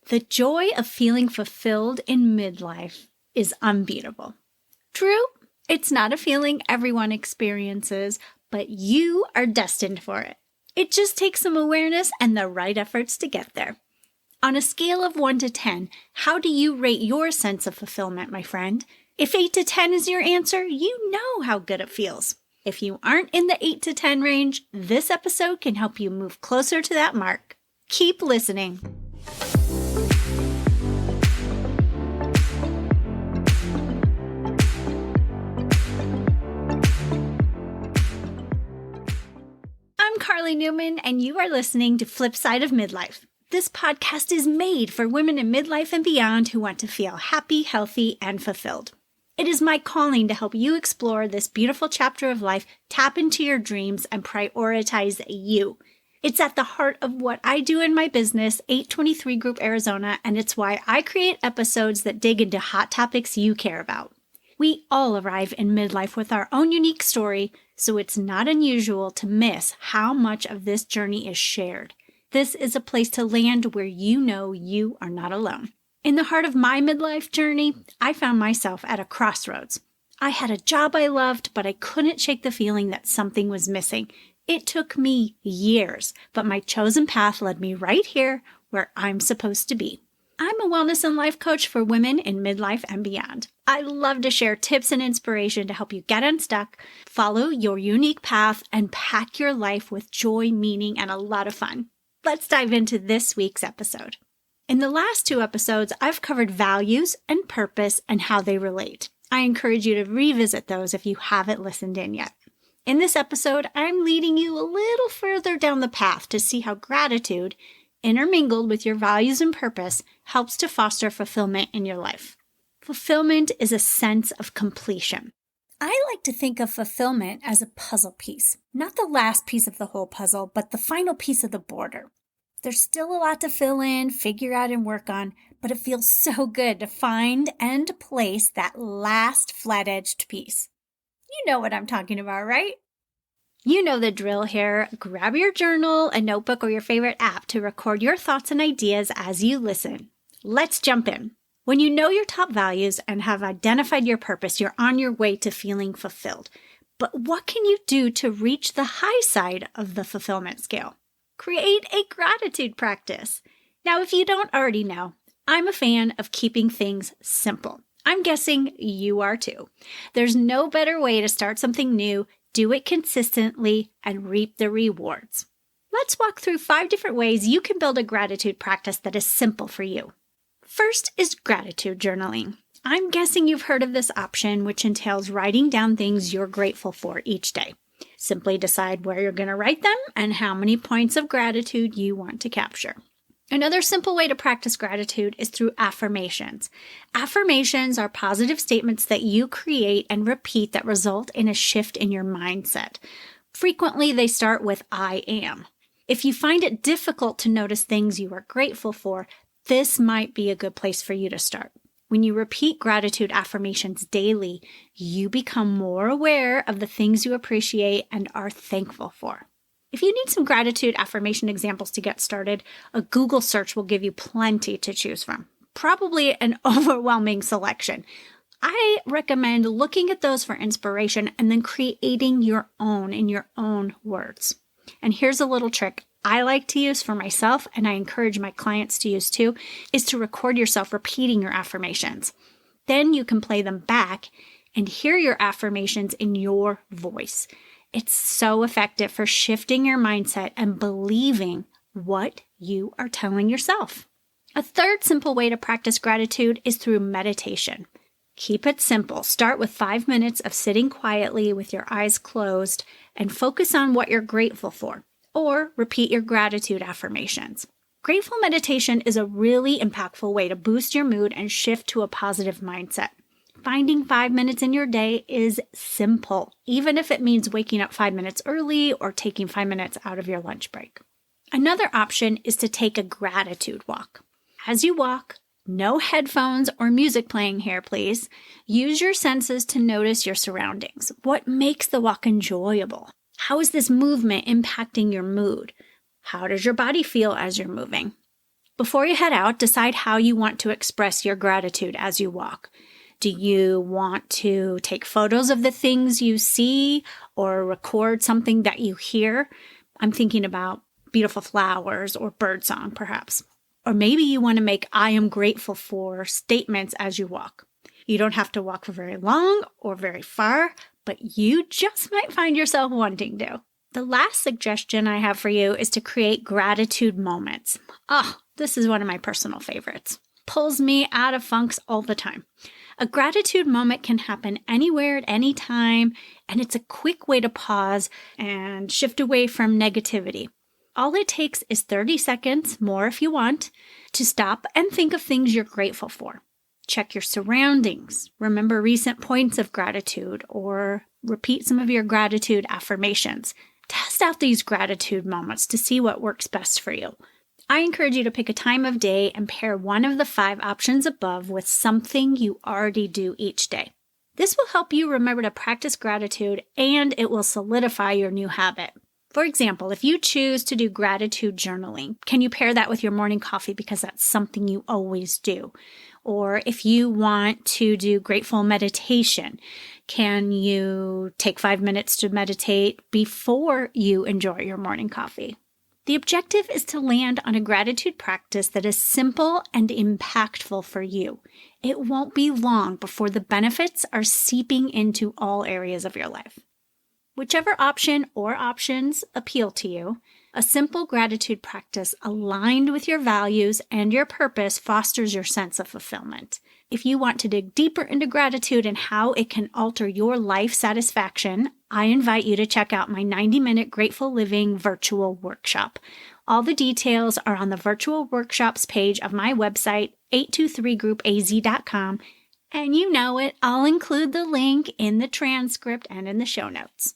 The joy of feeling fulfilled in midlife is unbeatable. True, it's not a feeling everyone experiences, but you are destined for it. It just takes some awareness and the right efforts to get there. On a scale of 1 to 10, how do you rate your sense of fulfillment, my friend? If 8 to 10 is your answer, you know how good it feels. If you aren't in the 8 to 10 range, this episode can help you move closer to that mark. Keep listening. I'm Karli Newman, and you are listening to Flipside of Midlife. This podcast is made for women in midlife and beyond who want to feel happy, healthy, and fulfilled. It is my calling to help you explore this beautiful chapter of life, tap into your dreams, and prioritize you. It's at the heart of what I do in my business, 823 Group Arizona, and it's why I create episodes that dig into hot topics you care about. We all arrive in midlife with our own unique story, so it's not unusual to miss how much of this journey is shared. This is a place to land where you know you are not alone. In the heart of my midlife journey, I found myself at a crossroads. I had a job I loved, but I couldn't shake the feeling that something was missing. It took me years, but my chosen path led me right here where I'm supposed to be. I'm a wellness and life coach for women in midlife and beyond. I love to share tips and inspiration to help you get unstuck, follow your unique path, and pack your life with joy, meaning, and a lot of fun. Let's dive into this week's episode. In the last 2 episodes, I've covered values and purpose and how they relate. I encourage you to revisit those if you haven't listened in yet. In this episode, I'm leading you a little further down the path to see how gratitude, intermingled with your values and purpose, helps to foster fulfillment in your life. Fulfillment is a sense of completion. I like to think of fulfillment as a puzzle piece, not the last piece of the whole puzzle, but the final piece of the border. There's still a lot to fill in, figure out, and work on, but it feels so good to find and place that last flat-edged piece. You know what I'm talking about, right? You know the drill here. Grab your journal, a notebook, or your favorite app to record your thoughts and ideas as you listen. Let's jump in. When you know your top values and have identified your purpose, you're on your way to feeling fulfilled. But what can you do to reach the high side of the fulfillment scale? Create a gratitude practice. Now, if you don't already know, I'm a fan of keeping things simple. I'm guessing you are too. There's no better way to start something new, do it consistently, and reap the rewards. Let's walk through 5 different ways you can build a gratitude practice that is simple for you. First is gratitude journaling. I'm guessing you've heard of this option, which entails writing down things you're grateful for each day. Simply decide where you're going to write them and how many points of gratitude you want to capture. Another simple way to practice gratitude is through affirmations. Affirmations are positive statements that you create and repeat that result in a shift in your mindset. Frequently, they start with I am. If you find it difficult to notice things you are grateful for, this might be a good place for you to start. When you repeat gratitude affirmations daily, you become more aware of the things you appreciate and are thankful for. If you need some gratitude affirmation examples to get started, a Google search will give you plenty to choose from. Probably an overwhelming selection. I recommend looking at those for inspiration and then creating your own in your own words. And here's a little trick I like to use for myself, and I encourage my clients to use too, is to record yourself repeating your affirmations. Then you can play them back and hear your affirmations in your voice. It's so effective for shifting your mindset and believing what you are telling yourself. A third simple way to practice gratitude is through meditation. Keep it simple. Start with 5 minutes of sitting quietly with your eyes closed and focus on what you're grateful for, or repeat your gratitude affirmations. Grateful meditation is a really impactful way to boost your mood and shift to a positive mindset. Finding 5 minutes in your day is simple, even if it means waking up 5 minutes early or taking 5 minutes out of your lunch break. Another option is to take a gratitude walk. As you walk, no headphones or music playing here, please. Use your senses to notice your surroundings. What makes the walk enjoyable? How is this movement impacting your mood? How does your body feel as you're moving? Before you head out, decide how you want to express your gratitude as you walk. Do you want to take photos of the things you see or record something that you hear? I'm thinking about beautiful flowers or birdsong, perhaps. Or maybe you want to make I am grateful for statements as you walk. You don't have to walk for very long or very far, but you just might find yourself wanting to. The last suggestion I have for you is to create gratitude moments. This is one of my personal favorites. Pulls me out of funks all the time. A gratitude moment can happen anywhere at any time, and it's a quick way to pause and shift away from negativity. All it takes is 30 seconds, more if you want, to stop and think of things you're grateful for. Check your surroundings, remember recent points of gratitude, or repeat some of your gratitude affirmations. Test out these gratitude moments to see what works best for you. I encourage you to pick a time of day and pair one of the 5 options above with something you already do each day. This will help you remember to practice gratitude, and it will solidify your new habit. For example, if you choose to do gratitude journaling, can you pair that with your morning coffee because that's something you always do? Or if you want to do grateful meditation, can you take 5 minutes to meditate before you enjoy your morning coffee? The objective is to land on a gratitude practice that is simple and impactful for you. It won't be long before the benefits are seeping into all areas of your life. Whichever option or options appeal to you, a simple gratitude practice aligned with your values and your purpose fosters your sense of fulfillment. If you want to dig deeper into gratitude and how it can alter your life satisfaction, I invite you to check out my 90-minute Grateful Living virtual workshop. All the details are on the virtual workshops page of my website, 823groupaz.com, and you know it, I'll include the link in the transcript and in the show notes.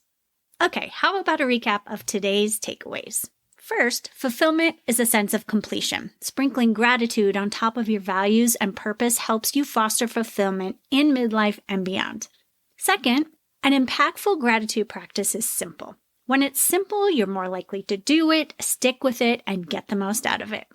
Okay, how about a recap of today's takeaways? First, fulfillment is a sense of completion. Sprinkling gratitude on top of your values and purpose helps you foster fulfillment in midlife and beyond. Second, an impactful gratitude practice is simple. When it's simple, you're more likely to do it, stick with it, and get the most out of it.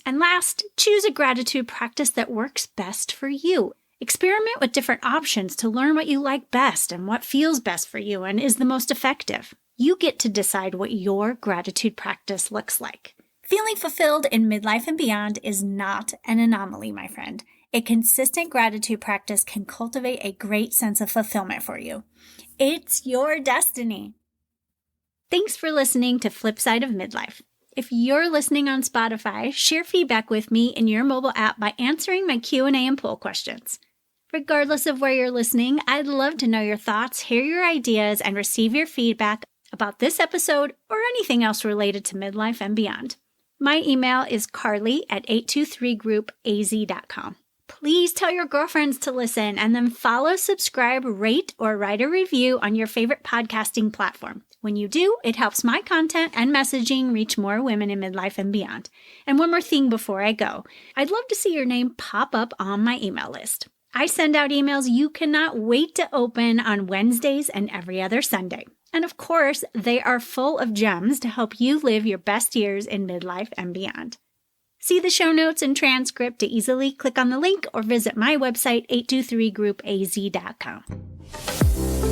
And last, choose a gratitude practice that works best for you. Experiment with different options to learn what you like best and what feels best for you and is the most effective. You get to decide what your gratitude practice looks like. Feeling fulfilled in midlife and beyond is not an anomaly, my friend. A consistent gratitude practice can cultivate a great sense of fulfillment for you. It's your destiny. Thanks for listening to Flipside of Midlife. If you're listening on Spotify, share feedback with me in your mobile app by answering my Q&A and poll questions. Regardless of where you're listening, I'd love to know your thoughts, hear your ideas, and receive your feedback about this episode or anything else related to midlife and beyond. My email is Karli@823groupaz.com. Please tell your girlfriends to listen and then follow, subscribe, rate, or write a review on your favorite podcasting platform. When you do, it helps my content and messaging reach more women in midlife and beyond. And one more thing before I go, I'd love to see your name pop up on my email list. I send out emails you cannot wait to open on Wednesdays and every other Sunday. And of course, they are full of gems to help you live your best years in midlife and beyond. See the show notes and transcript to easily click on the link or visit my website, 823groupaz.com.